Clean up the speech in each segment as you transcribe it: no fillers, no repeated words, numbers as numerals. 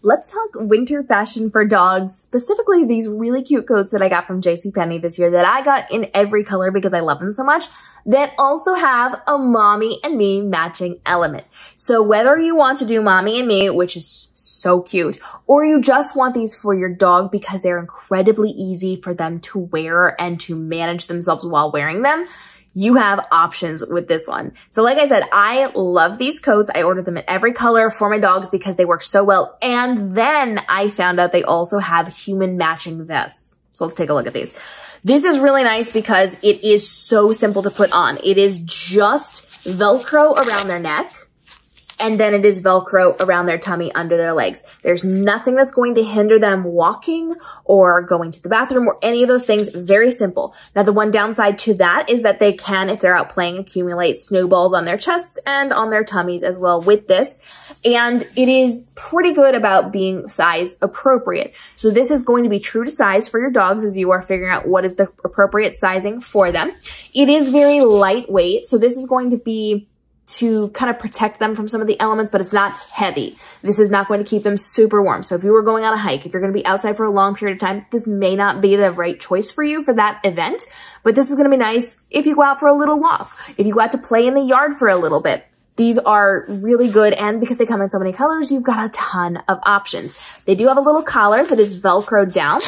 let's talk winter fashion for dogs, specifically these really cute coats that I got from JCPenney this year that I got in every color because I love them so much, that also have a mommy and me matching element. So whether you want to do mommy and me, which is so cute, or you just want these for your dog because they're incredibly easy for them to wear and to manage themselves while wearing them, you have options with this one. So like I said, I love these coats. I ordered them in every color for my dogs because they work so well. And then I found out they also have human matching vests. So let's take a look at these. This is really nice because it is so simple to put on. It is just Velcro around their neck, and then it is Velcro around their tummy under their legs. There's nothing that's going to hinder them walking or going to the bathroom or any of those things. Very simple. Now, the one downside to that is that they can, if they're out playing, accumulate snowballs on their chest and on their tummies as well with this. And it is pretty good about being size appropriate. So this is going to be true to size for your dogs as you are figuring out what is the appropriate sizing for them. It is very lightweight. So this is going to be to kind of protect them from some of the elements, but it's not heavy. This is not going to keep them super warm. So if you were going on a hike, if you're going to be outside for a long period of time, this may not be the right choice for you for that event, but this is going to be nice if you go out for a little walk, if you go out to play in the yard for a little bit. These are really good, and because they come in so many colors, you've got a ton of options. They do have a little collar that is Velcroed down.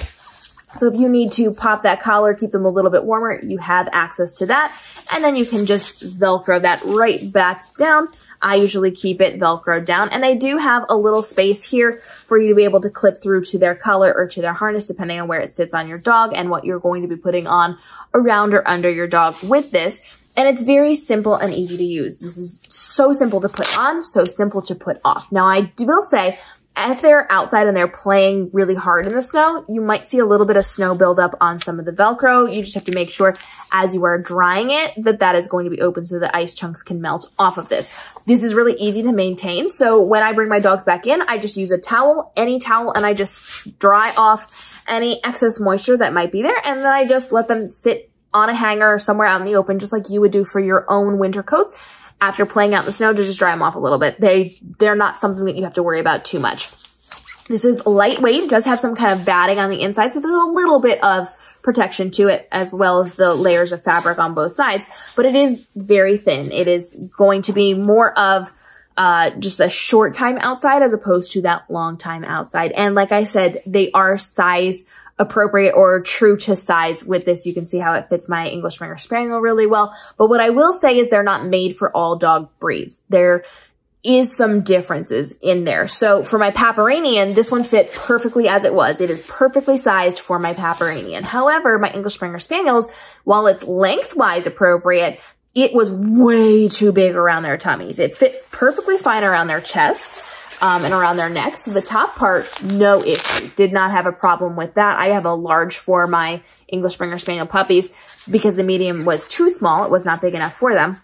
So if you need to pop that collar, keep them a little bit warmer, you have access to that. And then you can just Velcro that right back down. I usually keep it Velcroed down. And they do have a little space here for you to be able to clip through to their collar or to their harness, depending on where it sits on your dog and what you're going to be putting on around or under your dog with this. And it's very simple and easy to use. This is so simple to put on, so simple to put off. Now, I will say, if they're outside and they're playing really hard in the snow, you might see a little bit of snow buildup on some of the Velcro. You just have to make sure as you are drying it that that is going to be open so the ice chunks can melt off of this. This is really easy to maintain. So when I bring my dogs back in, I just use a towel, any towel, and I just dry off any excess moisture that might be there. And then I just let them sit on a hanger somewhere out in the open, just like you would do for your own winter coats. After playing out in the snow, to just dry them off a little bit. They're not something that you have to worry about too much. This is lightweight. It does have some kind of batting on the inside, so there's a little bit of protection to it, as well as the layers of fabric on both sides, but it is very thin. It is going to be more of just a short time outside as opposed to that long time outside. And like I said, they are size appropriate or true to size with this. You can see how it fits my English Springer Spaniel really well. But what I will say is they're not made for all dog breeds. There is some differences in there. So for my Pomeranian, this one fit perfectly as it was. It is perfectly sized for my Pomeranian. However, my English Springer Spaniels, while it's lengthwise appropriate, it was way too big around their tummies. It fit perfectly fine around their chests. And around their necks. So the top part, no issue. Did not have a problem with that. I have a large for my English Springer Spaniel puppies because the medium was too small. It was not big enough for them.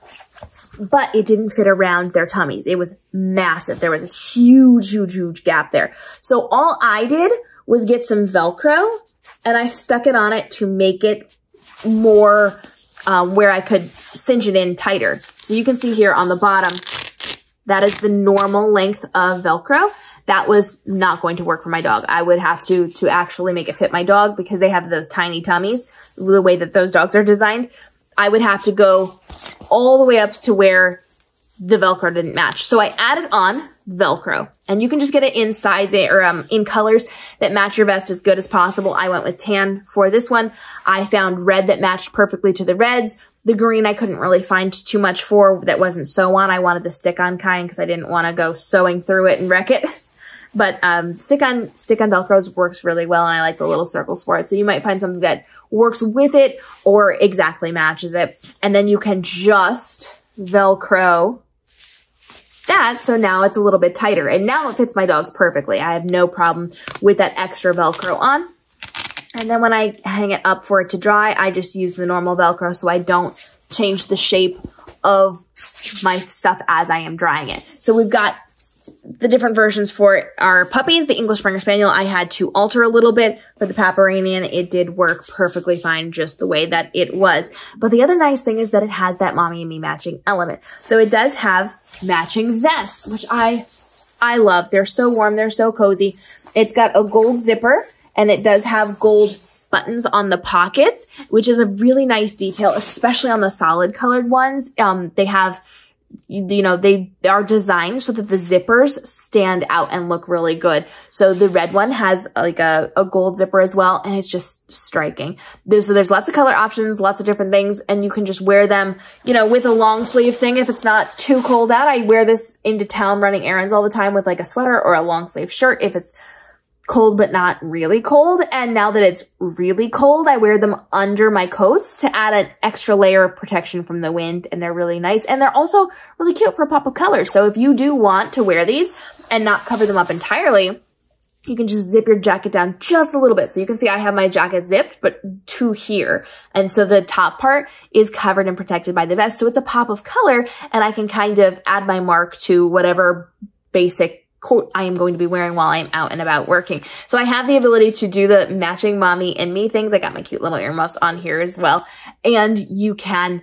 But it didn't fit around their tummies. It was massive. There was a huge, huge, huge gap there. So all I did was get some Velcro and I stuck it on it to make it more where I could cinch it in tighter. So you can see here on the bottom, that is the normal length of Velcro. That was not going to work for my dog. I would have to actually make it fit my dog because they have those tiny tummies, the way that those dogs are designed. I would have to go all the way up to where the Velcro didn't match. So I added on Velcro, and you can just get it in size or in colors that match your vest as good as possible. I went with tan for this one. I found red that matched perfectly to the reds. The green I couldn't really find too much for that wasn't sew on. I wanted the stick-on kind because I didn't want to go sewing through it and wreck it. But stick-on Velcros works really well, and I like the little circles for it. So you might find something that works with it or exactly matches it. And then you can just Velcro that, so now it's a little bit tighter. And now it fits my dogs perfectly. I have no problem with that extra Velcro on. And then when I hang it up for it to dry, I just use the normal Velcro so I don't change the shape of my stuff as I am drying it. So we've got the different versions for our puppies. The English Springer Spaniel I had to alter a little bit. For the Pomeranian, it did work perfectly fine just the way that it was. But the other nice thing is that it has that mommy and me matching element. So it does have matching vests, which I I love. They're so warm. They're so cozy. It's got a gold zipper, and it does have gold buttons on the pockets, which is a really nice detail, especially on the solid colored ones. They have, you know, they are designed so that the zippers stand out and look really good. So the red one has like a gold zipper as well, and it's just striking. So there's lots of color options, lots of different things, and you can just wear them, you know, with a long sleeve thing if it's not too cold out. I wear this into town running errands all the time with like a sweater or a long sleeve shirt if it's cold but not really cold. And now that it's really cold, I wear them under my coats to add an extra layer of protection from the wind, and they're really nice. And they're also really cute for a pop of color. So if you do want to wear these and not cover them up entirely, you can just zip your jacket down just a little bit. So you can see I have my jacket zipped, but to here. And so the top part is covered and protected by the vest. So it's a pop of color, and I can kind of add my mark to whatever basic coat I am going to be wearing while I'm out and about working. So I have the ability to do the matching mommy and me things. I got my cute little earmuffs on here as well. And you can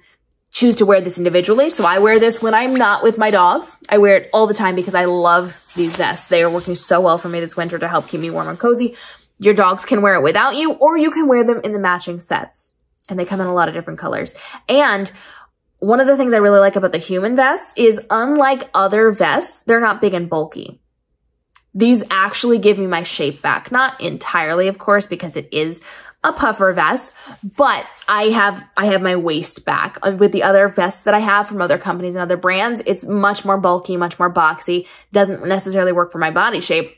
choose to wear this individually. So I wear this when I'm not with my dogs. I wear it all the time because I love these vests. They are working so well for me this winter to help keep me warm and cozy. Your dogs can wear it without you, or you can wear them in the matching sets. And they come in a lot of different colors. And one of the things I really like about the human vests is, unlike other vests, they're not big and bulky. These actually give me my shape back. Not entirely, of course, because it is a puffer vest, but I have my waist back. With the other vests that I have from other companies and other brands, it's much more bulky, much more boxy, doesn't necessarily work for my body shape.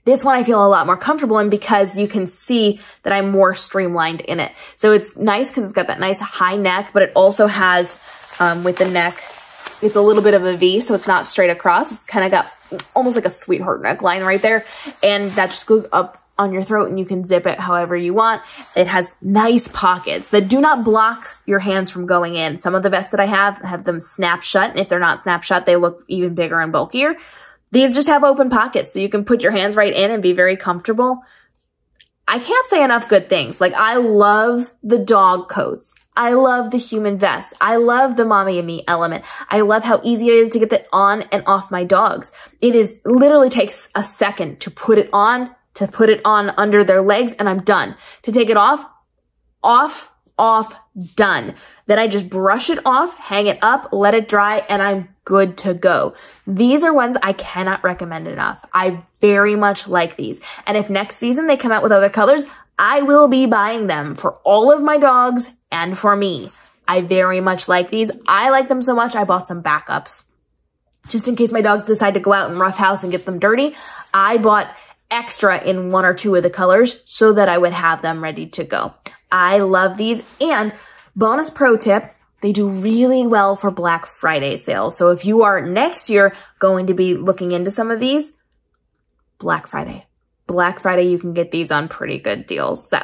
This one I feel a lot more comfortable in because you can see that I'm more streamlined in it. So it's nice because it's got that nice high neck, but it also has, with the neck, it's a little bit of a V, so it's not straight across. It's kind of got almost like a sweetheart neckline right there. And that just goes up on your throat, and you can zip it however you want. It has nice pockets that do not block your hands from going in. Some of the vests that I have them snap shut. And if they're not snap shut, they look even bigger and bulkier. These just have open pockets, so you can put your hands right in and be very comfortable. I can't say enough good things. Like, I love the dog coats. I love the human vests. I love the mommy and me element. I love how easy it is to get that on and off my dogs. It is literally takes a second to put it on under their legs, and I'm done. To take it off, done. Then I just brush it off, hang it up, let it dry, and I'm good to go. These are ones I cannot recommend enough. I very much like these. And if next season they come out with other colors, I will be buying them for all of my dogs and for me. I very much like these. I like them so much, I bought some backups. Just in case my dogs decide to go out and roughhouse and get them dirty, I bought extra in one or two of the colors so that I would have them ready to go. I love these. And bonus pro tip, they do really well for Black Friday sales. So if you are next year going to be looking into some of these, Black Friday, you can get these on pretty good deals. So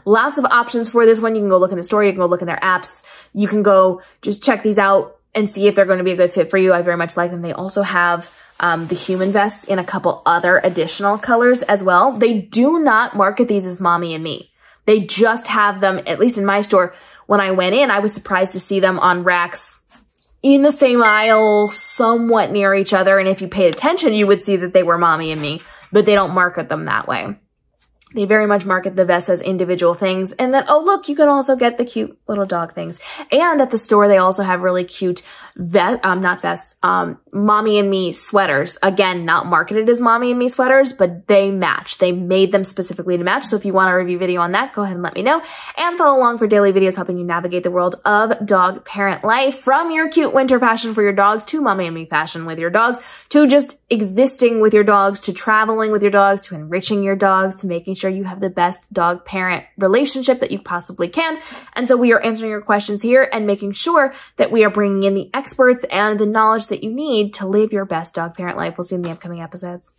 lots of options for this one. You can go look in the store. You can go look in their apps. You can go just check these out and see if they're going to be a good fit for you. I very much like them. They also have the human vests in a couple other additional colors as well. They do not market these as mommy and me. They just have them, at least in my store. When I went in, I was surprised to see them on racks in the same aisle, somewhat near each other. And if you paid attention, you would see that they were mommy and me, but they don't market them that way. They very much market the vests as individual things. And then, oh, look, you can also get the cute little dog things. And at the store, they also have really cute mommy and me sweaters. Again, not marketed as mommy and me sweaters, but they match. They made them specifically to match. So if you want a review video on that, go ahead and let me know. And follow along for daily videos helping you navigate the world of dog parent life, from your cute winter fashion for your dogs to mommy and me fashion with your dogs, to just existing with your dogs, to traveling with your dogs, to enriching your dogs, to making sure you have the best dog parent relationship that you possibly can. And so we are answering your questions here and making sure that we are bringing in the experts and the knowledge that you need to live your best dog parent life. We'll see you in the upcoming episodes.